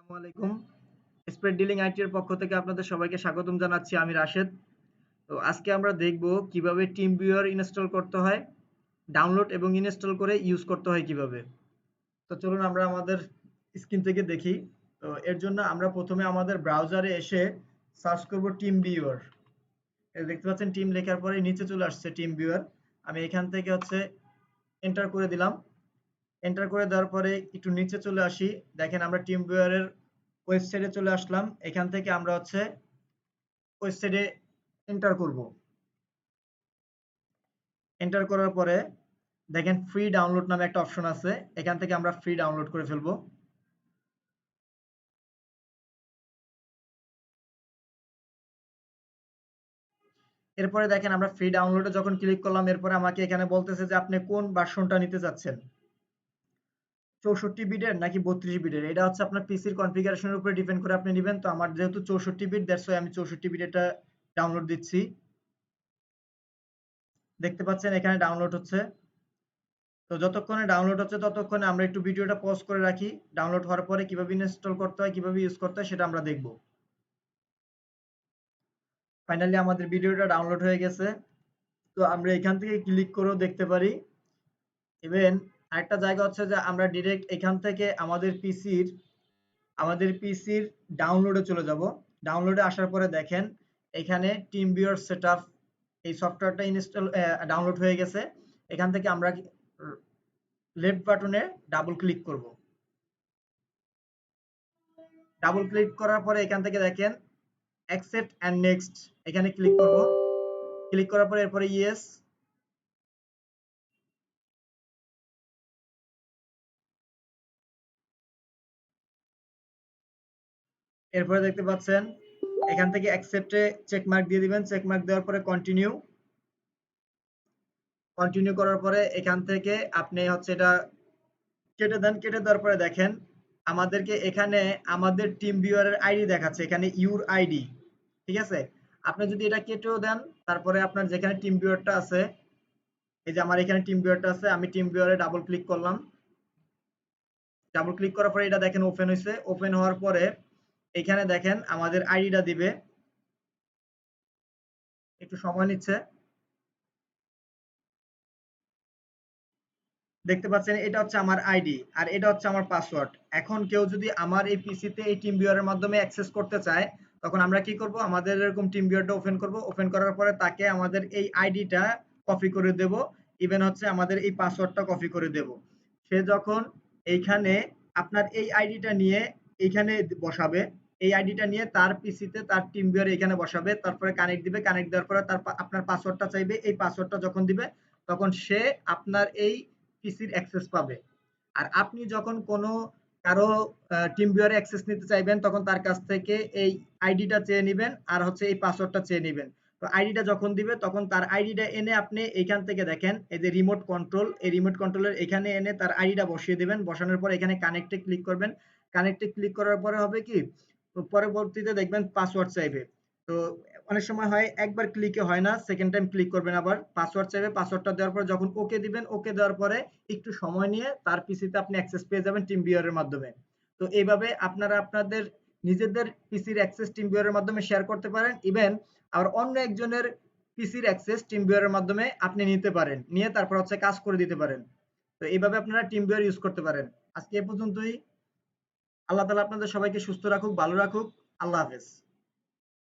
আসসালামু আলাইকুম। Spread dealing IT এর পক্ষ থেকে আপনাদের সবাইকে স্বাগতম জানাচ্ছি। আমি রাশেদ। তো আজকে আমরা দেখব কিভাবে টিম ভিউয়ার ইনস্টল করতে হয়, ডাউনলোড এবং ইনস্টল করে ইউজ করতে হয় কিভাবে। তো চলুন আমরা আমাদের স্ক্রিন থেকে দেখি। তো এর জন্য আমরা প্রথমে আমাদের ব্রাউজারে এসে সার্চ করব টিম ভিউয়ার। দেখতে পাচ্ছেন টিম লেখার পরে নিচে চলে আসছে টিম ভিউয়ার। আমি এখান থেকে এন্টার করে দিলাম। এন্টার করে দেওয়ার পরে একটু নিচে চলে আসি। দেখেন আমরা টিম ভিউয়ারের ওয়েবসাইটে চলে আসলাম। এখান থেকে আমরা ওয়েবসাইটে এন্টার করব। এন্টার করার পরে দেখেন ফ্রি ডাউনলোড নামে একটা অপশন আছে। এখান থেকে আমরা ফ্রি ডাউনলোড করে ফেলবো। এরপরে দেখেন আমরা ফ্রি ডাউনলোডে যখন ক্লিক করলাম, এরপরে আমাকে এখানে বলতেছে যে আপনি কোন ভার্সনটা নিতে চাচ্ছেন, 64 বিটের নাকি 32 বিটের। এটা হচ্ছে আপনার পিসির কনফিগারেশনের উপরে ডিপেন্ড করে আপনি নেবেন। তো আমার যেহেতু 64 বিট, দ্যাটস ওয়াই আমি 64 বিট এটা ডাউনলোড দিচ্ছি। দেখতে পাচ্ছেন এখানে ডাউনলোড হচ্ছে। তো যতক্ষণে ডাউনলোড হচ্ছে ততক্ষণে আমরা একটু ভিডিওটা পজ করে রাখি। ডাউনলোড হওয়ার পরে কিভাবে ইনস্টল করতে হয়, কিভাবে ইউজ করতে হয় সেটা আমরা দেখব। ফাইনালি আমাদের ভিডিওটা ডাউনলোড হয়ে গেছে। তো আমরা এখান থেকে ক্লিক করেও দেখতে পারি। ইভেন আরেকটা জায়গা হচ্ছে যে আমরা ডিরেক্ট এখান থেকে আমাদের পিসির ডাউনলোডে চলে যাব। ডাউনলোডে আসার পরে দেখেন এখানে টিম ভিউয়ার সেটআপ এই সফটওয়্যারটা ডাউনলোড হয়ে গেছে। এখান থেকে আমরা লেফট বাটনে ডাবল ক্লিক করব। ডাবল ক্লিক করার পরে এখান থেকে দেখেন অ্যাকসেপ্ট এন্ড নেক্সট এখানে ক্লিক করব। ক্লিক করার পরে এরপরে ইয়েস। এরপরে দেখতে পাচ্ছেন এখান থেকে অ্যাকসেপ্টে চেক মার্ক দিয়ে দিবেন। চেক মার্ক দেওয়ার পরে কন্টিনিউ। কন্টিনিউ করার পরে এখান থেকে আপনি এটা কেটে দেন। কেটে দেওয়ার পরে দেখেন আমাদেরকে এখানে আমাদের টিম ভিউয়ারের আইডি দেখাচ্ছে, এখানে ইউর আইডি। ঠিক আছে? আপনি যদি এটা কেটেও দেন, তারপরে আপনার যেখানে টিম ভিউয়ারটা আছে, এই যে আমার এখানে টিম ভিউয়ারটা আছে, আমি টিম ভিউয়ারে ডাবল ক্লিক করলাম। ডাবল ক্লিক করার পরে এটা দেখেন ওপেন হইছে। ওপেন হওয়ার পরে এখানে দেখেন আমাদের আইডিটা দিবে। একটু সময় নিচ্ছে। দেখতে পাচ্ছেন এটা হচ্ছে আমার আইডি আর এটা হচ্ছে আমার পাসওয়ার্ড। এখন কেউ যদি আমার এই পিসিতে এই টিম ভিউয়ারের মাধ্যমে অ্যাক্সেস করতে চায়, তখন আমরা কি করব? আমাদের এরকম টিম ভিউয়ারটা ওপেন করব। ওপেন করার পরে তাকে আমাদের এই আইডিটা কপি করে দেব। ইভেন আমাদের এই পাসওয়ার্ডটা কপি করে দেব। সে যখন এইখানে আপনার এই আইডিটা নিয়ে এইখানে বসাবে, এই আইডিটা নিয়ে তার পিসিতে তার টিম ভিউয়ার এখানে বসাবে, তারপরে কানেক্ট দিবে। কানেক্ট দেওয়ার পরে আপনার পাসওয়ার্ডটা চাইবে। এই পাসওয়ার্ডটা যখন দিবে তখন সে আপনার এই পিসির অ্যাক্সেস পাবে। আর আপনি যখন কোনো কারো টিম ভিউয়ারে অ্যাক্সেস নিতে চাইবেন, তখন তার কাছ থেকে এই আইডিটা চেয়ে নিবেন আর এই পাসওয়ার্ডটা চেয়ে নিবেন। তো আইডিটা যখন দিবে তখন তার আইডিটা এনে আপনি এইখান থেকে দেখেন এই যে রিমোট কন্ট্রোল, এই রিমোট কন্ট্রোলের এখানে এনে তার আইডিটা বসিয়ে দিবেন। বসানোর পর এখানে কানেক্টে ক্লিক করবেন। কানেক্টে ক্লিক করার পরে হবে কি, তো পরবর্তীতে দেখবেন পাসওয়ার্ড চাইবে। তো অনেক সময় হয় একবার ক্লিকে হয় না, সেকেন্ড টাইম ক্লিক করবেন, আবার পাসওয়ার্ড চাইবে। পাসওয়ার্ডটা দেওয়ার পর যখন ওকে দিবেন, ওকে দেওয়ার পরে একটু সময় নিয়ে তার পিসিতে আপনি অ্যাক্সেস পেয়ে যাবেন টিম ভিউয়ারের মাধ্যমে। তো এইভাবে আপনারা আপনাদের নিজেদের পিসির অ্যাক্সেস টিম ভিউয়ারের মাধ্যমে শেয়ার করতে পারেন। ইভেন আর অন্য একজনের পিসির অ্যাক্সেস টিম ভিউয়ারের মাধ্যমে আপনি নিতে পারেন, নিয়ে তারপর কাজ করে দিতে পারেন। তো এইভাবে আপনারা টিম ভিউয়ার ইউজ করতে পারেন। আজকে এ পর্যন্তই। আল্লাহ তাআলা আপনাদের সবাইকে সুস্থ রাখুক, ভালো রাখুক। আল্লাহ হাফেজ।